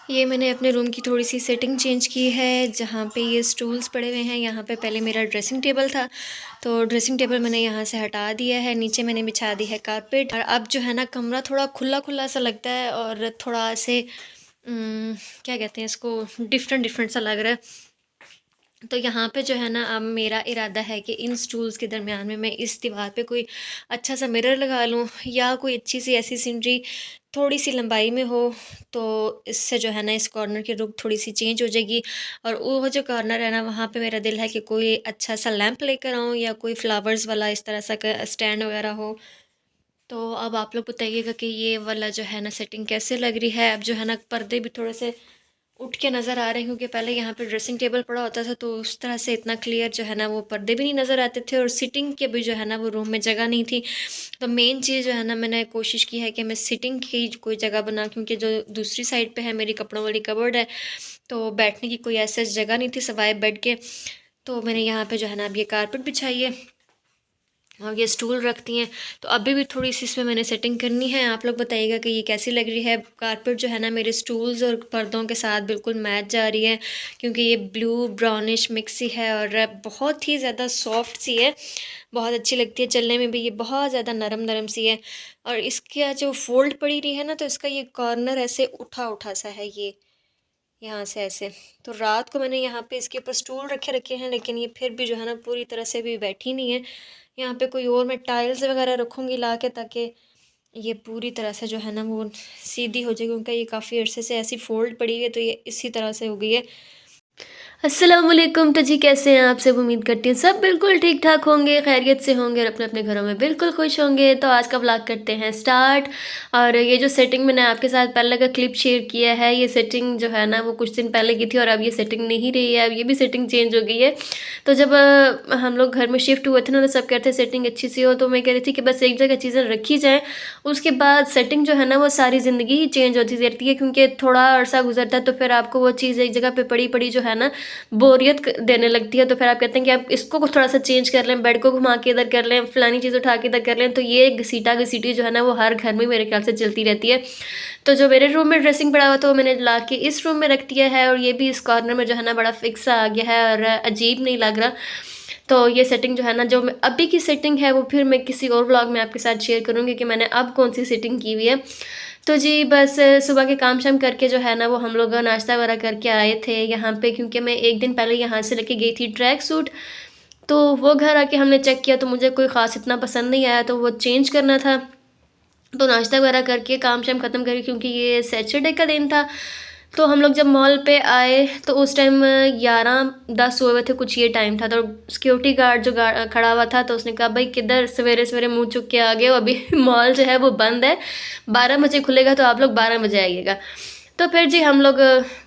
ये मैंने अपने रूम की थोड़ी-सी सेटिंग चेंज की है, जहाँ पे ये स्टूल्स पड़े हुए हैं, यहाँ पे पहले मेरा ड्रेसिंग टेबल था, तो ड्रेसिंग टेबल मैंने यहाँ से हटा दिया है, नीचे मैंने बिछा दी है कारपेट और अब जो है ना कमरा थोड़ा खुला-खुला सा लगता है और थोड़ा ऐसे क्या कहते हैं इसको डिफरेंट-डिफरेंट सा लग रहा है। तो यहाँ पे जो है ना अब मेरा इरादा है कि इन स्टूल्स के दरमियान में मैं इस दीवार पे कोई अच्छा सा मिरर लगा लूँ या कोई अच्छी सी ऐसी सीनरी थोड़ी सी लंबाई में हो, तो इससे जो है ना इस कॉर्नर की रुख थोड़ी सी चेंज हो जाएगी। और वो जो कॉर्नर है ना वहाँ पे मेरा दिल है कि कोई अच्छा सा लैंप लेकर आऊँ या कोई फ्लावर्स वाला इस तरह सा स्टैंड वगैरह हो। तो अब आप लोग बताइएगा कि ये वाला जो है ना सेटिंग कैसे लग रही है। अब जो है ना पर्दे भी थोड़े से उठ के नज़र आ रहे हैं, क्योंकि पहले यहाँ पे ड्रेसिंग टेबल पड़ा होता था तो उस तरह से इतना क्लियर जो है ना वो पर्दे भी नहीं नज़र आते थे और सिटिंग के भी जो है ना वो रूम में जगह नहीं थी। तो मेन चीज़ जो है ना मैंने कोशिश की है कि मैं सिटिंग की कोई जगह बना, क्योंकि जो दूसरी साइड पे है मेरी कपड़ों वाली कबर्ड है, तो बैठने की कोई ऐसी जगह नहीं थी सिवाय बेड के। तो मैंने यहाँ पे जो है ना अब ये कारपेट बिछाई है और ये स्टूल रखती हैं। तो अभी भी थोड़ी सी इसमें मैंने सेटिंग करनी है। आप लोग बताइएगा कि ये कैसी लग रही है। कारपेट जो है ना मेरे स्टूल्स और पर्दों के साथ बिल्कुल मैच जा रही है, क्योंकि ये ब्लू ब्राउनिश मिक्स सी है और बहुत ही ज़्यादा सॉफ्ट सी है, बहुत अच्छी लगती है चलने में भी। ये बहुत ज़्यादा नरम नरम सी है और इसका जो फोल्ड पड़ी रही है ना, तो इसका ये कॉर्नर ऐसे उठा उठा सा है, ये यहाँ से ऐसे। तो रात को मैंने यहाँ पे इसके ऊपर स्टूल रखे रखे हैं, लेकिन ये फिर भी जो है ना पूरी तरह से भी बैठी नहीं है। यहाँ पे कोई और मैं टाइल्स वगैरह रखूँगी ला के, ताकि ये पूरी तरह से जो है ना वो सीधी हो जाएगी, क्योंकि ये काफ़ी अरसे से ऐसी फोल्ड पड़ी हुई है, तो ये इसी तरह से हो गई है। अस्सलामुअलैकुम। तो जी कैसे हैं आप सब? उम्मीद करती हूँ सब बिल्कुल ठीक ठाक होंगे, खैरियत से होंगे और अपने अपने घरों में बिल्कुल खुश होंगे। तो आज का व्लॉग करते हैं स्टार्ट। और ये जो सेटिंग मैंने आपके साथ पहले का क्लिप शेयर किया है, ये सेटिंग जो है ना वो कुछ दिन पहले की थी और अब ये सेटिंग नहीं रही है, अब ये भी सेटिंग चेंज हो गई है। तो जब हम लोग घर में शिफ्ट हुए थे ना, तो सब कहते हैं सेटिंग अच्छी सी हो, तो मैं कह रही थी कि बस एक जगह चीज़ें रखी जाएँ, उसके बाद सेटिंग जो है ना वो सारी ज़िंदगी ही चेंज होती रहती है, क्योंकि थोड़ा अरसा गुजरता है तो फिर आपको वो चीज़ एक जगह पे पड़ी पड़ी जो है ना बोरियत देने लगती है। तो फिर आप कहते हैं कि आप इसको थोड़ा सा चेंज कर लें, बेड को घुमा के इधर कर लें, फलानी चीज़ उठा के इधर कर लें। तो ये घसीटा घसीटी जो है ना वो हर घर में मेरे ख्याल से चलती रहती है। तो जो मेरे रूम में ड्रेसिंग पड़ा हुआ था वो मैंने ला के इस रूम में रख दिया है, और ये भी इस कॉर्नर में जो है ना बड़ा फिक्स आ गया है और अजीब नहीं लग रहा। तो ये सेटिंग जो है ना, जो अभी की सेटिंग है वो फिर मैं किसी और व्लॉग में आपके साथ शेयर करूँगी कि मैंने अब कौन सी सेटिंग की हुई है। तो जी बस सुबह के काम शाम करके जो है ना वो हम लोग नाश्ता वगैरह करके आए थे यहाँ पे, क्योंकि मैं एक दिन पहले यहाँ से लेके गई थी ट्रैक सूट। तो वो घर आके हमने चेक किया तो मुझे कोई ख़ास इतना पसंद नहीं आया, तो वो चेंज करना था। तो नाश्ता वगैरह करके काम शाम ख़त्म करके, क्योंकि ये सैटरडे का दिन था, तो हम लोग जब मॉल पे आए तो उस टाइम 11-10 हुए हुए थे कुछ, ये टाइम था। तो सिक्योरिटी गार्ड जो खड़ा हुआ था, तो उसने कहा भाई किधर सवेरे सवेरे मुंह चुक के आ गए हो, अभी मॉल जो है वो बंद है, 12 बजे खुलेगा तो आप लोग 12 बजे आइएगा। तो फिर जी हम लोग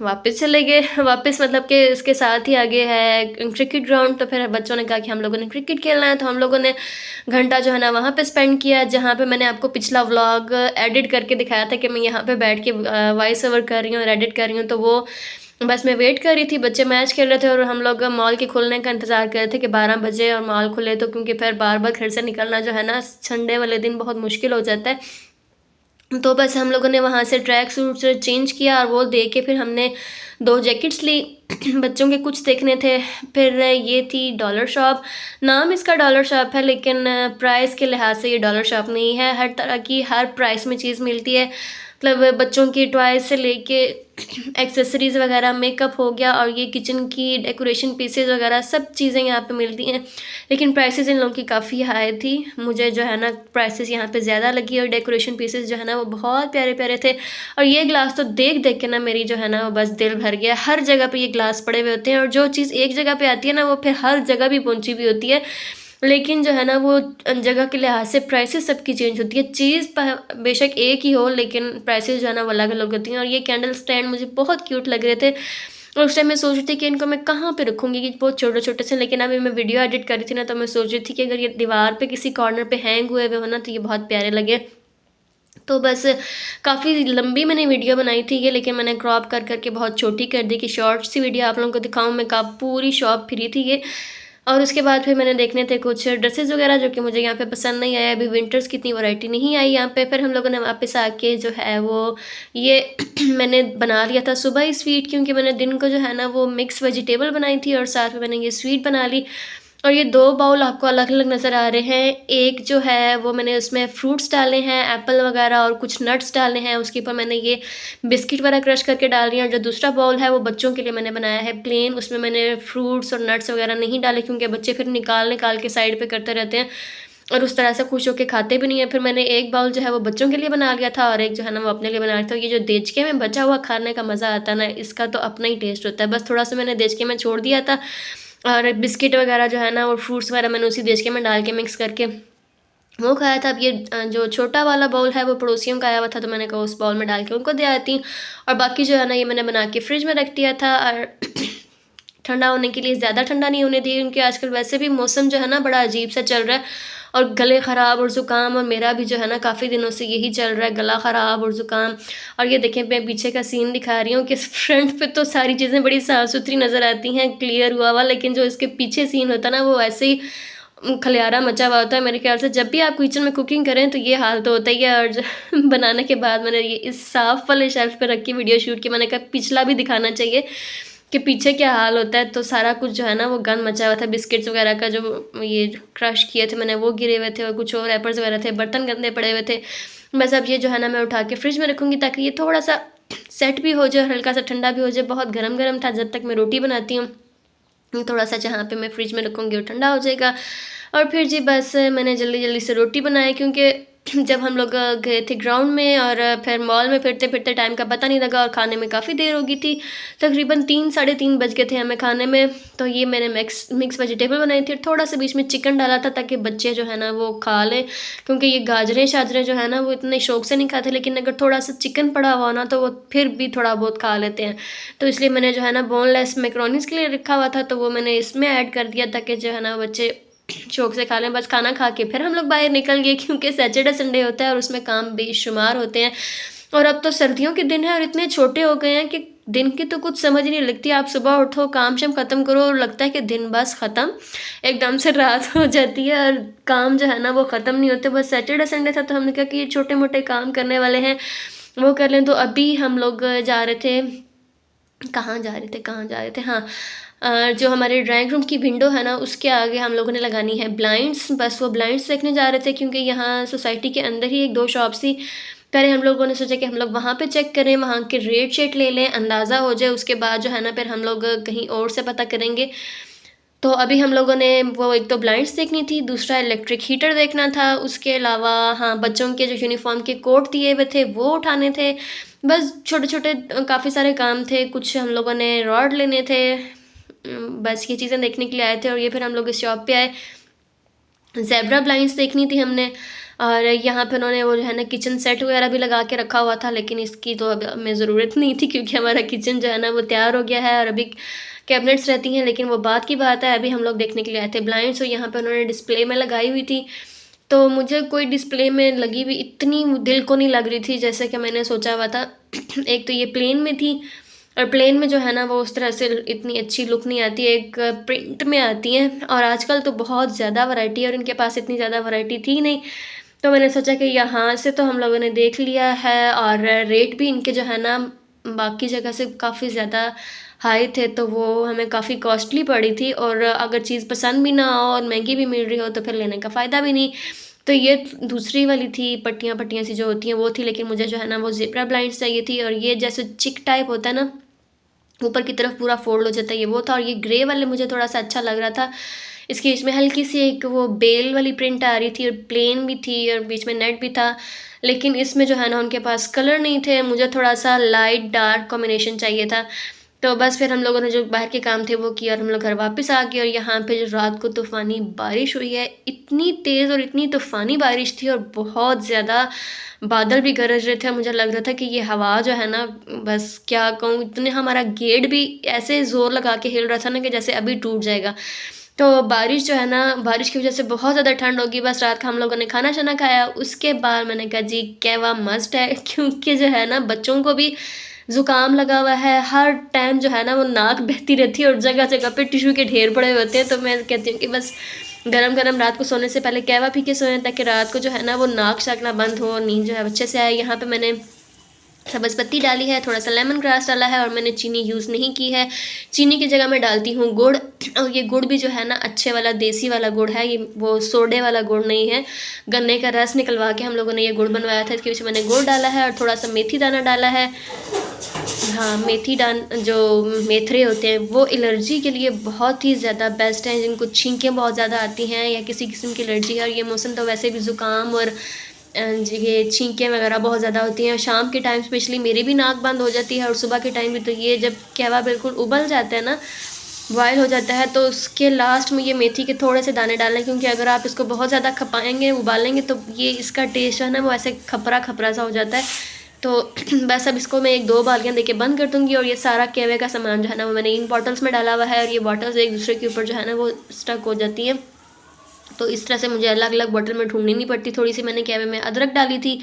वापस चले गए, वापस मतलब कि इसके साथ ही आगे है क्रिकेट ग्राउंड। तो फिर बच्चों ने कहा कि हम लोगों ने क्रिकेट खेलना है, तो हम लोगों ने घंटा जो है ना वहाँ पे स्पेंड किया, जहाँ पे मैंने आपको पिछला व्लॉग एडिट करके दिखाया था कि मैं यहाँ पे बैठ के वॉइस ओवर कर रही हूँ और एडिट कर रही हूँ। तो वो बस मैं वेट कर रही थी, बच्चे मैच खेल रहे थे और हम लोग मॉल के खुलने का इंतज़ार कर रहे थे कि 12 बजे और मॉल खुले, तो क्योंकि फिर बार बार घर से निकलना जो है ना संडे वाले दिन बहुत मुश्किल हो जाता है। तो बस हम लोगों ने वहाँ से ट्रैक सूट चेंज किया और वो दे के फिर हमने 2 जैकेट्स ली बच्चों के कुछ देखने थे। फिर ये थी डॉलर शॉप, नाम इसका डॉलर शॉप है, लेकिन प्राइस के लिहाज से ये डॉलर शॉप नहीं है। हर तरह की हर प्राइस में चीज़ मिलती है, मतलब बच्चों की टॉयज़ से लेके एक्सेसरीज़ वगैरह, मेकअप हो गया, और ये किचन की डेकोरेशन पीसेज वगैरह सब चीज़ें यहाँ पे मिलती हैं। लेकिन प्राइसेस इन लोगों की काफ़ी हाई थी, मुझे जो है ना प्राइसेस यहाँ पे ज़्यादा लगी, और डेकोरेशन पीसेस जो है ना वो बहुत प्यारे प्यारे थे। और ये ग्लास तो देख देख के ना मेरी जो है ना वो बस दिल भर गया। हर जगह पे ये ग्लास पड़े हुए होते हैं, और जो चीज़ एक जगह पे आती है ना वो फिर हर जगह भी पहुँची हुई होती है, लेकिन जो है ना वो जगह के लिहाज से प्राइसेस सबकी चेंज होती है। चीज़ बेशक एक ही हो, लेकिन प्राइसेस जो है ना वो अलग अलग होती हैं। और ये कैंडल स्टैंड मुझे बहुत क्यूट लग रहे थे, और उस टाइम मैं सोच रही थी कि इनको मैं कहाँ पे रखूँगी, कि बहुत छोटे छोटे से। लेकिन अभी मैं वीडियो एडिट कर रही थी ना, तो मैं सोच रही थी कि अगर ये दीवार पे किसी कॉर्नर पे हैंग हुए हुए हो ना, तो ये बहुत प्यारे लगे। तो बस काफ़ी लंबी मैंने वीडियो बनाई थी ये, लेकिन मैंने क्रॉप कर करके बहुत छोटी कर दी कि शॉर्ट सी वीडियो आप लोगों को दिखाऊं। मैं कब पूरी शॉप फिरी थी ये, और उसके बाद फिर मैंने देखने थे कुछ ड्रेसेस वगैरह जो कि मुझे यहाँ पे पसंद नहीं आया। अभी विंटर्स की इतनी वैरायटी नहीं आई यहाँ पे। फिर हम लोगों ने वापस आके जो है वो ये मैंने बना लिया था सुबह ही स्वीट, क्योंकि मैंने दिन को जो है ना वो मिक्स वेजिटेबल बनाई थी और साथ में मैंने ये स्वीट बना ली। और ये 2 बाउल आपको अलग-अलग नज़र आ रहे हैं। एक जो है वो मैंने उसमें फ्रूट्स डाले हैं, एप्पल वगैरह और कुछ नट्स डाले हैं। उसके ऊपर मैंने ये बिस्किट वगैरह क्रश करके डाल रही हूँ। और जो दूसरा बाउल है वो बच्चों के लिए मैंने बनाया है प्लेन। उसमें मैंने फ्रूट्स और नट्स वगैरह नहीं डाले, क्योंकि बच्चे फिर निकाल के साइड पे करते रहते हैं और उस तरह से खुश होके खाते भी नहीं है। फिर मैंने एक बाउल जो है वो बच्चों के लिए बना लिया था और एक जो है ना वो अपने लिए बना लिया था। ये जो देचके में बचा हुआ खाने का मज़ा आता है ना, इसका तो अपना ही टेस्ट होता है। बस थोड़ा-सा मैंने देचके में छोड़ दिया था और बिस्किट वगैरह जो है ना और फ्रूट्स वगैरह मैंने उसी देचके में डाल के मिक्स करके वो खाया था। अब ये जो छोटा वाला बाउल है वो पड़ोसियों का आया हुआ था, तो मैंने कहा उस बाउल में डाल के उनको दे आती हूँ। और बाकी जो है ना ये मैंने बना के फ्रिज में रख दिया था और ठंडा होने के लिए, ज़्यादा ठंडा नहीं होने दिया, क्योंकि आजकल वैसे भी मौसम जो है ना बड़ा अजीब सा चल रहा है और गले ख़राब और ज़ुकाम, और मेरा भी जो है ना काफ़ी दिनों से यही चल रहा है, गला ख़राब और ज़ुकाम। और ये देखें मैं पीछे का सीन दिखा रही हूँ कि फ्रंट पे तो सारी चीज़ें बड़ी साफ़ सुथरी नज़र आती हैं, क्लियर हुआ हुआ, लेकिन जो इसके पीछे सीन होता है ना वो ऐसे ही खलियारा मचा हुआ होता है। मेरे ख्याल से जब भी आप किचन में कुकिंग करें तो ये हाल तो होता ही है। और बनाने के बाद मैंने ये इस साफ़ वाले शेल्फ पे रख के वीडियो शूट की। मैंने कहा पिछला भी दिखाना चाहिए कि पीछे क्या हाल होता है। तो सारा कुछ जो है ना वो गंद मचा हुआ था। बिस्किट्स वगैरह का जो ये क्रश किए थे मैंने वो गिरे हुए थे और कुछ और रैपर्स वगैरह थे, बर्तन गंदे पड़े हुए थे। बस अब ये जो है ना मैं उठा के फ्रिज में रखूँगी ताकि ये थोड़ा सा सेट भी हो जाए, हल्का सा ठंडा भी हो जाए। बहुत गर्म गर्म था जब तक मैं रोटी बनाती हूँ, थोड़ा सा जहाँ पे मैं फ्रिज में रखूँगी वो ठंडा हो जाएगा। और फिर जी बस मैंने जल्दी जल्दी से रोटी बनाई, क्योंकि जब हम लोग गए थे ग्राउंड में और फिर मॉल में फिरते फिरते टाइम का पता नहीं लगा और खाने में काफ़ी देर हो गई थी। तकरीबन 3 साढ़े 3 बज गए थे हमें खाने में। तो ये मैंने मिक्स वेजिटेबल बनाई थी, थोड़ा सा बीच में चिकन डाला था ताकि बच्चे जो है ना वो खा लें, क्योंकि ये गाजरें शाजरें जो है ना वो इतने शौक से नहीं खाते, लेकिन अगर थोड़ा सा चिकन पड़ा हुआ ना तो वो फिर भी थोड़ा बहुत खा लेते हैं। तो इसलिए मैंने जो है ना बोनलेस मैक्रोनीस के लिए रखा हुआ था, तो वो मैंने इसमें ऐड कर दिया ताकि जो है ना बच्चे शौक से खा लें। बस खाना खा के फिर हम लोग बाहर निकल गए, क्योंकि सैटरडे संडे होता है और उसमें काम बेशुमार होते हैं। और अब तो सर्दियों के दिन है और इतने छोटे हो गए हैं कि दिन की तो कुछ समझ नहीं लगती। आप सुबह उठो, काम शाम ख़त्म करो और लगता है कि दिन बस ख़त्म, एकदम से रात हो जाती है और काम जो है ना वो ख़त्म नहीं होते। बस सैटरडे संडे था तो हमने कहा कि ये छोटे मोटे काम करने वाले हैं वो कर लें। तो अभी हम लोग जा रहे थे, कहाँ जा रहे थे, हाँ, जो हमारे ड्राइंग रूम की विंडो है ना उसके आगे हम लोगों ने लगानी है ब्लाइंड्स। बस वो ब्लाइंड्स देखने जा रहे थे, क्योंकि यहाँ सोसाइटी के अंदर ही 1-2 शॉप्स थी। पहले हम लोगों ने सोचा कि हम लोग वहाँ पे चेक करें, वहाँ के रेट शेट ले लें, अंदाज़ा हो जाए, उसके बाद जो है ना फिर हम लोग कहीं और से पता करेंगे। तो अभी हम लोगों ने वो एक तो ब्लाइंड्स देखनी थी, दूसरा इलेक्ट्रिक हीटर देखना था, उसके अलावा हाँ बच्चों के जो यूनिफॉर्म के कोट दिए हुए थे वो उठाने थे। बस छोटे-छोटे काफ़ी सारे काम थे, कुछ हम लोगों ने रॉड लेने थे। बस ये चीज़ें देखने के लिए आए थे और ये फिर हम लोग इस शॉप पे आए। ज़ेब्रा ब्लाइंड्स देखनी थी हमने और यहाँ पे उन्होंने वो जो है ना किचन सेट वगैरह भी लगा के रखा हुआ था, लेकिन इसकी तो अब हमें ज़रूरत नहीं थी, क्योंकि हमारा किचन जो है ना वो तैयार हो गया है और अभी कैबिनेट्स रहती हैं। लेकिन वो बात की बात है, अभी हम लोग देखने के लिए आए थे ब्लाइंड्स और यहाँ पे उन्होंने डिस्प्ले में लगाई हुई थी। तो मुझे कोई डिस्प्ले में लगी हुई इतनी दिल को नहीं लग रही थी जैसे कि मैंने सोचा हुआ था। एक तो ये प्लेन में थी और प्लेन में जो है ना वो उस तरह से इतनी अच्छी लुक नहीं आती है, एक प्रिंट में आती हैं और आजकल तो बहुत ज़्यादा वैरायटी है और इनके पास इतनी ज़्यादा वैरायटी थी नहीं। तो मैंने सोचा कि यहाँ से तो हम लोगों ने देख लिया है और रेट भी इनके जो है ना बाकी जगह से काफ़ी ज़्यादा हाई थे, तो वो हमें काफ़ी कॉस्टली पड़ी थी। और अगर चीज़ पसंद भी ना हो और महंगी भी मिल रही हो तो फिर लेने का फ़ायदा भी नहीं। तो ये दूसरी वाली थी, पट्टियाँ पट्टियाँ सी जो होती हैं वो थी, लेकिन मुझे जो है ना वो ज़ेब्रा ब्लाइंड्स चाहिए थी। और ये जैसे चिक टाइप होता है ना, ऊपर की तरफ पूरा फोल्ड हो जाता है, ये वो था। और ये ग्रे वाले मुझे थोड़ा सा अच्छा लग रहा था, इसकी इसमें हल्की सी एक वो बेल वाली प्रिंट आ रही थी और प्लेन भी थी और बीच में नेट भी था। लेकिन इसमें जो है ना उनके पास कलर नहीं थे, मुझे थोड़ा सा लाइट डार्क कॉम्बिनेशन चाहिए था। तो बस फिर हम लोगों ने जो बाहर के काम थे वो किया और हम लोग घर वापस आ गए। और यहाँ पे जो रात को तूफ़ानी बारिश हुई है, इतनी तेज़ और इतनी तूफ़ानी बारिश थी और बहुत ज़्यादा बादल भी गरज रहे थे। मुझे लग रहा था कि ये हवा जो है ना, बस क्या कहूँ, इतने हमारा गेट भी ऐसे ज़ोर लगा के हिल रहा था ना कि जैसे अभी टूट जाएगा। तो बारिश जो है ना, बारिश की वजह से बहुत ज़्यादा ठंड होगी। बस रात का हम लोगों ने खाना शाना खाया, उसके बाद मैंने कहा जी कहवा मस्ट है, क्योंकि जो है ना बच्चों को भी ज़ुकाम लगा हुआ है, हर टाइम जो है ना वो नाक बहती रहती है और जगह जगह पे टिश्यू के ढेर पड़े होते हैं। तो मैं कहती हूँ कि बस गरम गरम रात को सोने से पहले कहवा पी के सोएं, ताकि रात को जो है ना वो नाक शाक ना बंद हो, नींद जो है अच्छे से आए। यहाँ पे मैंने सब्ज़ पत्ती डाली है, थोड़ा सा लेमन ग्रास डाला है और मैंने चीनी यूज़ नहीं की है। चीनी की जगह मैं डालती हूँ गुड़, और ये गुड़ भी जो है ना अच्छे वाला देसी वाला गुड़ है, ये वो सोडे वाला गुड़ नहीं है। गन्ने का रस निकलवा के हम लोगों ने ये गुड़ बनवाया था, इसके पीछे मैंने गुड़ डाला है और थोड़ा सा मेथी दाना डाला है। हाँ, मेथी जो मेथरे होते हैं वो एलर्जी के लिए बहुत ही ज़्यादा बेस्ट हैं। जिनको छींकें बहुत ज़्यादा आती हैं या किसी किस्म की एलर्जी है, और ये मौसम तो वैसे भी ज़ुकाम और ये छींकें वगैरह बहुत ज़्यादा होती हैं। शाम के टाइम स्पेशली मेरी भी नाक बंद हो जाती है, और सुबह के टाइम भी। तो ये जब कहवा बिल्कुल उबल जाता है ना, बॉयल हो जाता है, तो उसके लास्ट में ये मेथी के थोड़े से दाने डालने, क्योंकि अगर आप इसको बहुत ज़्यादा खपाएंगे, उबालेंगे, तो ये इसका टेस्ट है ना वो ऐसे खपरा खपरा सा हो जाता है। तो बस अब इसको मैं 1-2 बाल्टियाँ देके बंद कर दूँगी। और ये सारा कहवे का सामान जो है ना वो मैंने इन बॉटल्स में डाला हुआ है, और ये बॉटल्स एक दूसरे के ऊपर जो है ना वो स्टक हो जाती हैं। तो इस तरह से मुझे अलग अलग बॉटल में ढूंढनी नहीं पड़ती। थोड़ी सी मैंने कहवे में अदरक डाली थी,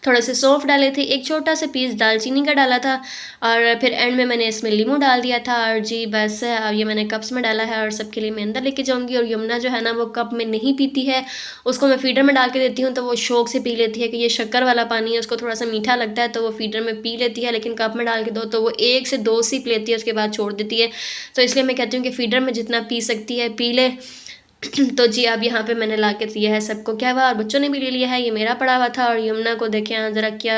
थोड़े से सौंफ डाले थे, एक छोटा सा पीस दालचीनी का डाला था, और फिर एंड में मैंने इसमें लीमू डाल दिया था। और जी बस अब ये मैंने कप्स में डाला है और सबके लिए मैं अंदर लेके जाऊँगी। और यमुना जो है ना वो कप में नहीं पीती है, उसको मैं फीडर में डाल के देती हूँ तो वो शौक से पी लेती है कि ये शक्कर वाला पानी है, उसको थोड़ा सा मीठा लगता है, तो वो फीडर में पी लेती है। लेकिन कप में डाल के दो तो वो 1 से 2 सिप लेती है, उसके बाद छोड़ देती है। तो इसलिए मैं कहती हूँ कि फीडर में जितना पी सकती है पी ले। तो जी अब यहाँ पे मैंने ला के दिया है सबको कहवा, और बच्चों ने भी ले लिया है। ये मेरा पड़ा हुआ था, और यमुना को देखें यहाँ ज़रा क्या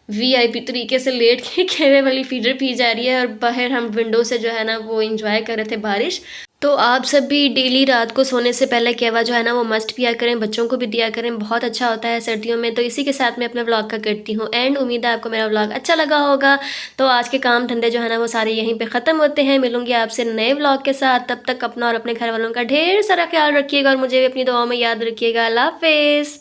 वीआईपी तरीके से लेट के कहवे वाली फीडर पी जा रही है। और बाहर हम विंडो से जो है ना वो इंजॉय कर रहे थे बारिश। तो आप सब भी डेली रात को सोने से पहले कहवा जो है ना वो मस्ट पिया करें, बच्चों को भी दिया करें, बहुत अच्छा होता है सर्दियों में। तो इसी के साथ मैं अपने व्लॉग का करती हूँ एंड। उम्मीद है आपको मेरा व्लॉग अच्छा लगा होगा। तो आज के काम धंधे जो है ना वो सारे यहीं पे ख़त्म होते हैं। मिलूंगी आपसे नए व्लॉग के साथ, तब तक अपना और अपने घर वालों का ढेर सारा ख्याल रखिएगा, और मुझे भी अपनी दुआओं में याद रखिएगा। अल्लाह हाफिज़।